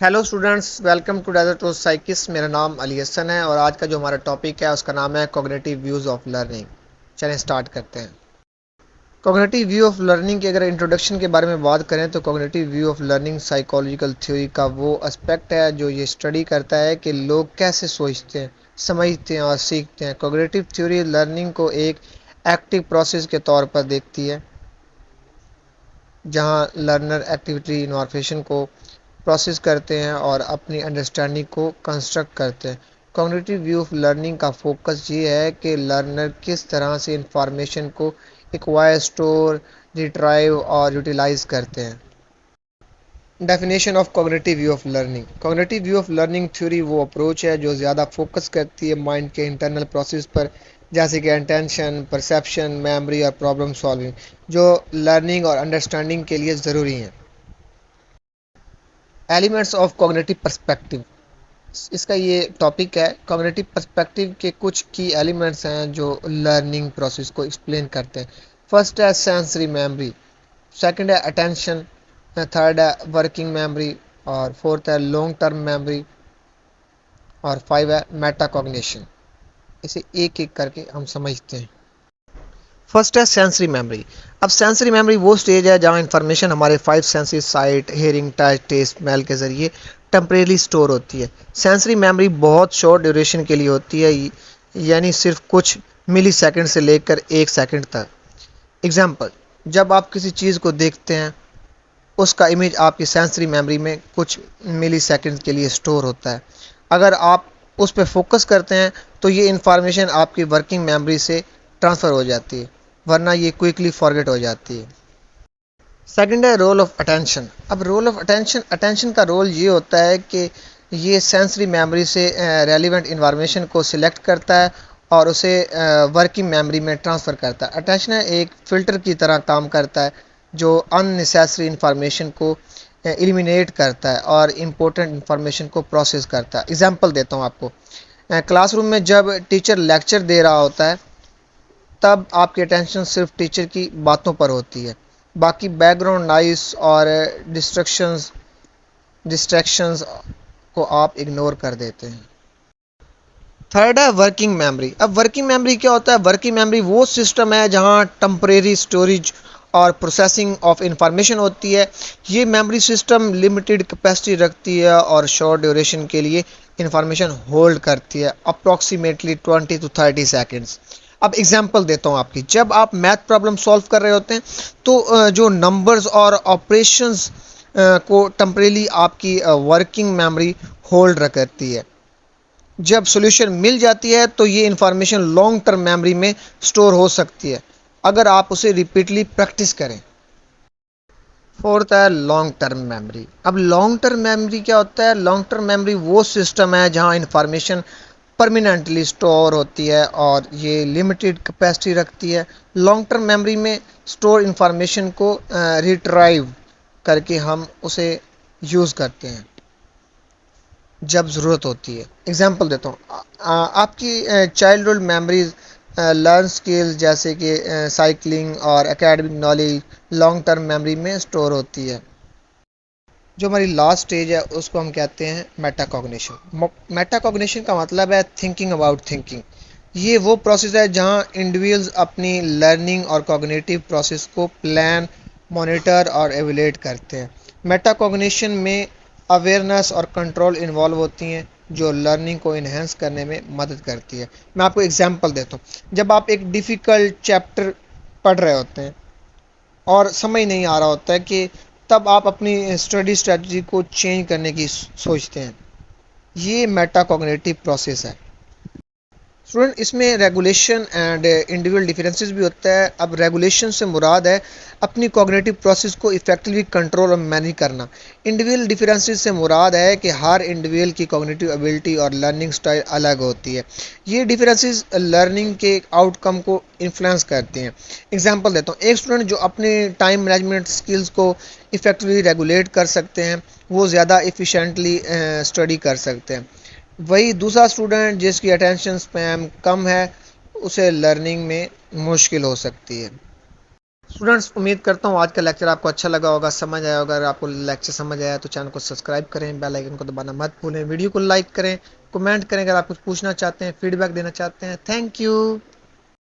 Hello students, welcome to desert to साइकिस। मेरा नाम अली हसन है और आज का जो हमारा टॉपिक है उसका नाम है कॉग्निटिव व्यूज़ ऑफ लर्निंग। चलें स्टार्ट करते हैं। कॉग्निटिव व्यू ऑफ लर्निंग की अगर इंट्रोडक्शन के बारे में बात करें तो cognitive view of learning psychological theory का वो एस्पेक्ट है जो ये स्टडी करता है कि लोग कैसे सोचते हैं, समझते हैं और सीखते हैं। कॉग्निटिव थ्योरी लर्निंग को एक एक्टिव प्रोसेस के तौर पर देखती है जहां लर्नर एक्टिविटी इन्फॉर्मेशन को प्रोसेस करते हैं और अपनी अंडरस्टैंडिंग को कंस्ट्रक्ट करते हैं। कॉग्निटिव व्यू ऑफ लर्निंग का फोकस ये है कि लर्नर किस तरह से इंफॉर्मेशन को एक्वायर, स्टोर, रिट्राइव और यूटिलाइज करते हैं। Definition of cognitive view of learning. Cognitive view of learning theory वो अप्रोच है जो ज़्यादा फोकस करती है माइंड के इंटरनल प्रोसेस पर, जैसे कि अटेंशन, परसेप्शन, मेमोरी और प्रॉब्लम सॉल्विंग, जो लर्निंग और अंडरस्टैंडिंग के लिए ज़रूरी हैं। एलिमेंट्स ऑफ कॉग्निटिव पर्सपेक्टिव, इसका ये टॉपिक है। कॉग्निटिव पर्सपेक्टिव के कुछ की एलिमेंट्स हैं जो लर्निंग प्रोसेस को एक्सप्लेन करते हैं। फर्स्ट है सेंसरी मेमोरी, सेकंड है अटेंशन, थर्ड है वर्किंग मेमोरी और फोर्थ है लॉन्ग टर्म मेमोरी और फाइव है मेटाकॉग्निशन। इसे एक एक करके हम समझते हैं। फर्स्ट है सेंसरी मेमोरी। अब सेंसरी मेमोरी वो स्टेज है जहाँ इंफॉर्मेशन हमारे five senses sight, hearing, touch, taste, smell के ज़रिए टेम्परेली स्टोर होती है। सेंसरी मेमोरी बहुत शॉर्ट ड्यूरेशन के लिए होती है, यानी सिर्फ कुछ मिली सेकेंड से लेकर 1 सेकंड तक। एग्जाम्पल, जब आप किसी चीज़ को देखते हैं उसका इमेज आपकी सेंसरी मेमोरी में कुछ मिली सेकेंड के लिए स्टोर होता है। अगर आप उस पर फोकस करते हैं तो ये इंफॉर्मेशन आपकी वर्किंग मेमोरी से ट्रांसफ़र हो जाती है, वरना ये क्विकली फॉरगेट हो जाती है। सेकंड है रोल ऑफ अटेंशन। अब रोल ऑफ अटेंशन, अटेंशन का रोल ये होता है कि ये सेंसरी मेमोरी से रेलिवेंट इन्फॉर्मेशन को सिलेक्ट करता है और उसे वर्किंग मेमोरी में ट्रांसफ़र करता है। अटेंशन एक फ़िल्टर की तरह काम करता है जो अननेसेसरी इन्फॉर्मेशन को एलिमिनेट करता है और इम्पोर्टेंट इन्फॉर्मेशन को प्रोसेस करता है। एग्जांपल देता हूँ आपको। क्लासरूम में जब टीचर लेक्चर दे रहा होता है तब आपकी अटेंशन सिर्फ टीचर की बातों पर होती है, बाकी बैकग्राउंड नॉइस और डिस्ट्रैक्शंस डिस्ट्रैक्शंस को आप इग्नोर कर देते हैं। थर्ड है वर्किंग मेमोरी। अब वर्किंग मेमोरी क्या होता है? वर्किंग मेमोरी वो सिस्टम है जहां टेम्परेरी स्टोरेज और प्रोसेसिंग ऑफ इंफॉर्मेशन होती है। ये मेमोरी सिस्टम लिमिटेड कैपेसिटी रखती है और शॉर्ट ड्यूरेशन के लिए इंफॉर्मेशन होल्ड करती है, अप्रॉक्सीमेटली 20 to 30 सेकेंड्स। अब एग्जांपल देता हूँ आपकी। जब आप मैथ प्रॉब्लम सॉल्व कर रहे होते हैं तो जो नंबर्स और ऑपरेशंस को टेम्परेली आपकी वर्किंग मेमोरी होल्ड करती है। जब सॉल्यूशन मिल जाती है तो ये इंफॉर्मेशन लॉन्ग टर्म मेमोरी में स्टोर हो सकती है अगर आप उसे रिपीटली प्रैक्टिस करें। फोर्थ है लॉन्ग टर्म मेमोरी। अब लॉन्ग टर्म मेमोरी क्या होता है? लॉन्ग टर्म मेमोरी वो सिस्टम है जहां इंफॉर्मेशन परमानेंटली स्टोर होती है और ये लिमिटेड कैपेसिटी रखती है। लॉन्ग टर्म मेमोरी में स्टोर इंफॉर्मेशन को रिट्राइव करके हम उसे यूज़ करते हैं जब ज़रूरत होती है। एग्जांपल देता हूँ। आपकी चाइल्डहुड मेमोरीज, लर्न स्किल्स जैसे कि साइकिलिंग और academic knowledge long term memory में स्टोर होती है। जो हमारी लास्ट स्टेज है उसको हम कहते हैं मेटाकॉग्निशन। मेटाकॉग्निशन का मतलब है थिंकिंग अबाउट थिंकिंग। ये वो प्रोसेस है जहाँ इंडिविजुअल्स अपनी लर्निंग और कॉग्निटिव प्रोसेस को प्लान, मॉनिटर और एवेल्यूएट करते हैं। मेटाकॉग्निशन में अवेयरनेस और कंट्रोल इन्वॉल्व होती हैं जो लर्निंग को इन्हेंस करने में मदद करती है। मैं आपको एग्जांपल देता हूँ। जब आप एक डिफ़िकल्ट चैप्टर पढ़ रहे होते हैं और समझ नहीं आ रहा होता है कि तब आप अपनी स्टडी स्ट्रेटजी को चेंज करने की सोचते हैं। ये मेटाकॉग्निटिव प्रोसेस है। स्टूडेंट, इसमें रेगुलेशन एंड इंडिविजुअल डिफरेंसेस भी होता है। अब रेगुलेशन से मुराद है अपनी कॉग्निटिव प्रोसेस को इफेक्टिवली कंट्रोल और मैनेज करना। इंडिविजुअल डिफरेंसेस से मुराद है कि हर इंडिविजुअल की कॉग्निटिव एबिलिटी और लर्निंग स्टाइल अलग होती है। ये डिफरेंसेस लर्निंग के आउटकम को इन्फ्लुएंस करते हैं। एग्जांपल देता हूँ। एक स्टूडेंट जो अपने टाइम मैनेजमेंट स्किल्स को इफेक्टिवली रेगुलेट कर सकते हैं वो ज़्यादा इफ़िशेंटली स्टडी कर सकते हैं। वही दूसरा स्टूडेंट जिसकी अटेंशन स्पैम कम है उसे लर्निंग में मुश्किल हो सकती है। स्टूडेंट्स, उम्मीद करता हूँ आज का लेक्चर आपको अच्छा लगा होगा, समझ आया होगा। अगर आपको लेक्चर समझ आया तो चैनल को सब्सक्राइब करें, बेल आइकन को दबाना मत भूलें, वीडियो को लाइक करें, कमेंट करें अगर आप कुछ पूछना चाहते हैं, फीडबैक देना चाहते हैं। Thank you.